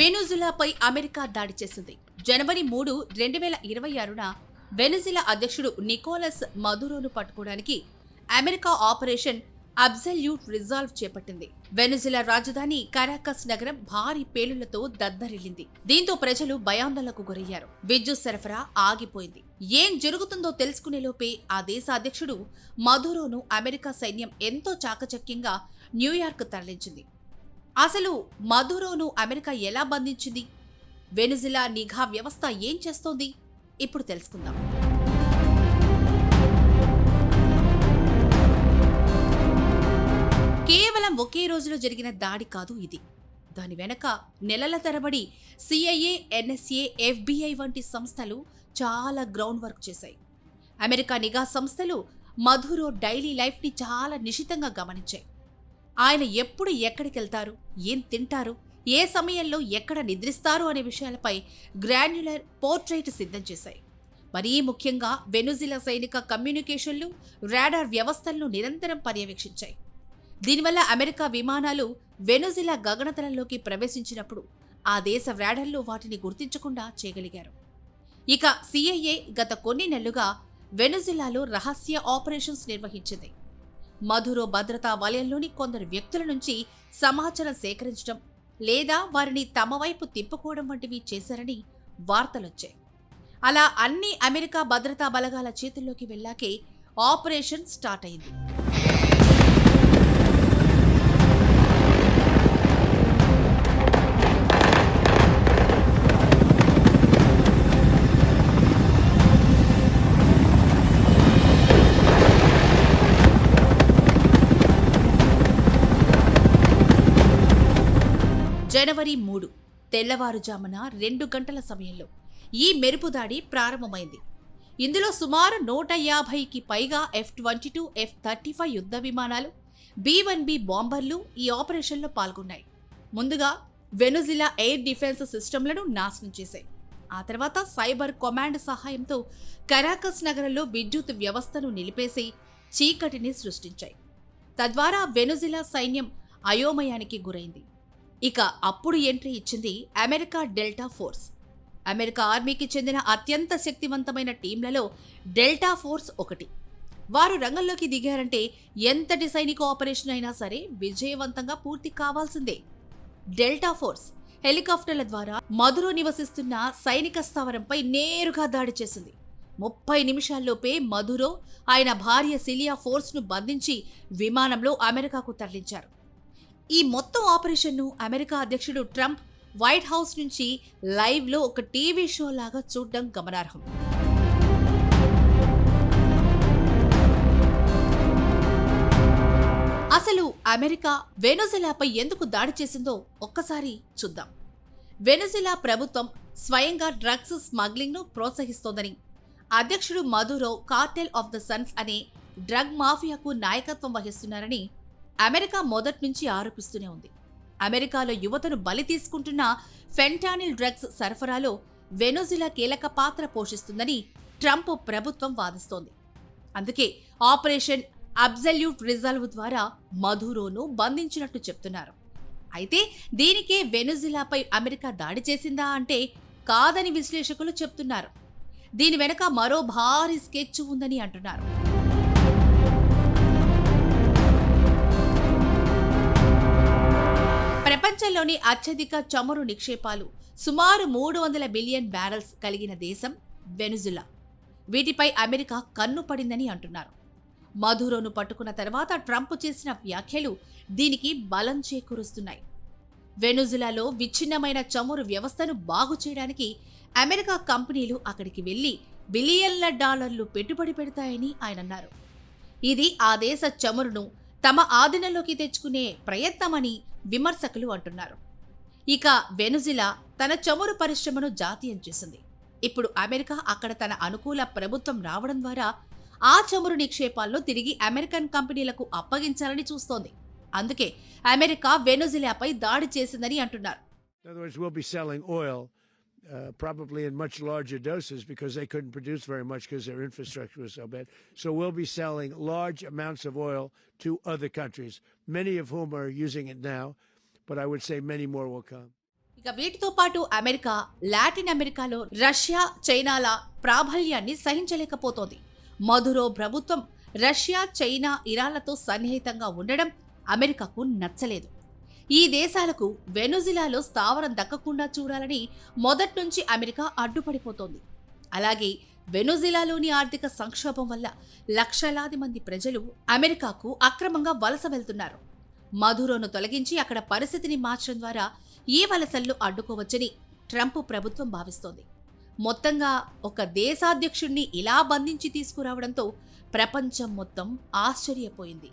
వెనుజులాపై America దాడి చేసింది. జనవరి 3, 2026న వెనుజులా అధ్యక్షుడు నికోలస్ మదురోను పట్టుకోవడానికి అమెరికా ఆపరేషన్ అబ్సల్యూట్ రిజాల్వ్ చేపట్టింది. వెనుజులా రాజధాని కరాకస్ నగరం భారీ పేలుళ్లతో దద్దరిల్లింది. దీంతో ప్రజలు భయాందోళనకు గురయ్యారు. విద్యుత్ సరఫరా ఆగిపోయింది. ఏం జరుగుతుందో తెలుసుకునేలోపే ఆ దేశ అధ్యక్షుడు మదురోను అమెరికా సైన్యం ఎంతో చాకచక్యంగా న్యూయార్క్ తరలించింది. అసలు మదురోను అమెరికా ఎలా బంధించింది? వెనుజులా నిఘా వ్యవస్థ ఏం చేస్తోంది? ఇప్పుడు తెలుసుకుందాం. కేవలం ఒకే రోజులో జరిగిన దాడి కాదు ఇది. దాని వెనక నెలల తరబడి సిఐఏ, ఎన్ఎస్ఏ, ఎఫ్బిఐ వంటి సంస్థలు చాలా గ్రౌండ్ వర్క్ చేశాయి. అమెరికా నిఘా సంస్థలు మదురో డైలీ లైఫ్ని చాలా నిశితంగా గమనించాయి. ఆయన ఎప్పుడు ఎక్కడికెళ్తారు, ఏం తింటారు, ఏ సమయంలో ఎక్కడ నిద్రిస్తారు అనే విషయాలపై గ్రాన్యులర్ పోర్ట్రైట్ సిద్ధం చేశాయి. మరీ ముఖ్యంగా వెనుజులా సైనిక కమ్యూనికేషన్లు, రాడార్ వ్యవస్థలను నిరంతరం పర్యవేక్షించాయి. దీనివల్ల అమెరికా విమానాలు వెనుజులా గగనతలంలోకి ప్రవేశించినప్పుడు ఆ దేశ రాడార్లు వాటిని గుర్తించకుండా చేయగలిగారు. ఇక సిఐఏ గత కొన్ని నెలలుగా వెనుజులాలో రహస్య ఆపరేషన్స్ నిర్వహించింది. మదురో భద్రతా వలయంలోని కొందరు వ్యక్తుల నుంచి సమాచారం సేకరించడం లేదా వారిని తమ వైపు తిప్పుకోవడం వంటివి చేశారని వార్తలొచ్చాయి. అలా అన్ని అమెరికా భద్రతా బలగాల చేతుల్లోకి వెళ్లాకే ఆపరేషన్ స్టార్ట్ అయింది. జనవరి 3 తెల్లవారుజామున 2 గంటల సమయంలో ఈ మెరుపు దాడి ప్రారంభమైంది. ఇందులో సుమారు 150కి పైగా F-22, F-35 యుద్ధ విమానాలు, B-1B బాంబర్లు ఈ ఆపరేషన్లో పాల్గొన్నాయి. ముందుగా వెనుజులా ఎయిర్ డిఫెన్స్ సిస్టమ్లను నాశనం చేశాయి. ఆ తర్వాత సైబర్ కమాండ్ సహాయంతో కరాకస్ నగరంలో విద్యుత్ వ్యవస్థను నిలిపేసి చీకటిని సృష్టించాయి. తద్వారా వెనుజులా సైన్యం అయోమయానికి గురైంది. ఇక అప్పుడు ఎంట్రీ ఇచ్చింది అమెరికా డెల్టా ఫోర్స్. అమెరికా ఆర్మీకి చెందిన అత్యంత శక్తివంతమైన టీంలలో డెల్టా ఫోర్స్ ఒకటి. వారు రంగంలోకి దిగారంటే ఎంతటి సైనిక ఆపరేషన్ అయినా సరే విజయవంతంగా పూర్తి కావాల్సిందే. డెల్టా ఫోర్స్ హెలికాప్టర్ల ద్వారా మదురో నివసిస్తున్న సైనిక స్థావరంపై నేరుగా దాడి చేసింది. 30 నిమిషాల్లోపే మదురో, ఆయన భార్య సిలియా ఫోర్స్ను బంధించి విమానంలో అమెరికాకు తరలించారు. ఈ మొత్తం ఆపరేషన్ను అమెరికా అధ్యక్షుడు ట్రంప్ వైట్ హౌస్ నుంచి లైవ్లో ఒక టీవీ షో లాగా చూడడం గమనార్హం. అసలు అమెరికా వెనుజులాపై ఎందుకు దాడి చేసిందో ఒక్కసారి చూద్దాం. వెనుజులా ప్రభుత్వం స్వయంగా డ్రగ్స్ స్మగ్లింగ్ను ప్రోత్సహిస్తోందని, అధ్యక్షుడు Maduro Cartel of the Sons అనే డ్రగ్ మాఫియాకు నాయకత్వం వహిస్తున్నారని అమెరికా మొదటి నుంచి ఆరోపిస్తూనే ఉంది. అమెరికాలో యువతను బలి తీసుకుంటున్న ఫెంటానిల్ డ్రగ్స్ సరఫరాలో వెనుజులా కీలక పాత్ర పోషిస్తుందని ట్రంప్ ప్రభుత్వం వాదిస్తోంది. అందుకే ఆపరేషన్ అబ్సల్యూట్ రిజాల్వ్ ద్వారా మదురోను బంధించినట్టు చెప్తున్నారు. అయితే దీనికే వెనుజులాపై అమెరికా దాడి చేసిందా అంటే కాదని విశ్లేషకులు చెప్తున్నారు. దీని వెనక మరో భారీ స్కెచ్ ఉందని అంటున్నారు. ప్రపంచంలోని అత్యధిక చమురు నిక్షేపాలు సుమారు 300 బిలియన్ బ్యారెల్స్ కలిగిన దేశం వెనుజులా. వీటిపై అమెరికా కన్ను పడిందని అంటున్నారు. మదురోను పట్టుకున్న తర్వాత ట్రంప్ చేసిన వ్యాఖ్యలు దీనికి బలం చేకూరుస్తున్నాయి. వెనుజులాలో విచ్ఛిన్నమైన చమురు వ్యవస్థను బాగు చేయడానికి అమెరికా కంపెనీలు అక్కడికి వెళ్లి బిలియన్ల డాలర్లు పెట్టుబడి పెడతాయని ఆయన అన్నారు. ఇది ఆ దేశ చమురును తమ ఆధీనంలోకి తెచ్చుకునే ప్రయత్నమని విమర్శకులు అంటున్నారు. ఇక వెనుజులా తన చమురు పరిశ్రమను జాతీయం చేసింది. ఇప్పుడు అమెరికా అక్కడ తన అనుకూల ప్రభుత్వం రావడం ద్వారా ఆ చమురు నిక్షేపాలను తిరిగి అమెరికన్ కంపెనీలకు అప్పగించాలని చూస్తోంది. అందుకే అమెరికా వెనుజులాపై దాడి చేసిందని అంటున్నారు. Probably in much larger doses because they couldn't produce very much because their infrastructure was so bad. So we'll be selling large amounts of oil to other countries, many of whom are using it now, but I would say many more will come. ఇక వీటితో పాటు America, Latin అమెరికాలో Russia, చైనాల ప్రాబల్యాన్ని సహించలేకపోతోంది. Maduro ప్రభుత్వం Russia, China, ఇరాన్లతో సన్నిహితంగా ఉండడం అమెరికాకు నచ్చలేదు. ఈ దేశాలకు వెనుజిలాలో స్థావరం దక్కకుండా చూడాలని మొదట్నుంచి అమెరికా అడ్డుపడిపోతోంది. అలాగే వెనుజిలాలోని ఆర్థిక సంక్షోభం వల్ల లక్షలాది మంది ప్రజలు అమెరికాకు అక్రమంగా వలస వెళ్తున్నారు. మదురోను తొలగించి అక్కడ పరిస్థితిని మార్చడం ద్వారా ఈ వలసలను అడ్డుకోవచ్చని ట్రంప్ ప్రభుత్వం భావిస్తోంది. మొత్తంగా ఒక దేశాధ్యక్షుణ్ణి ఇలా బంధించి తీసుకురావడంతో ప్రపంచం మొత్తం ఆశ్చర్యపోయింది.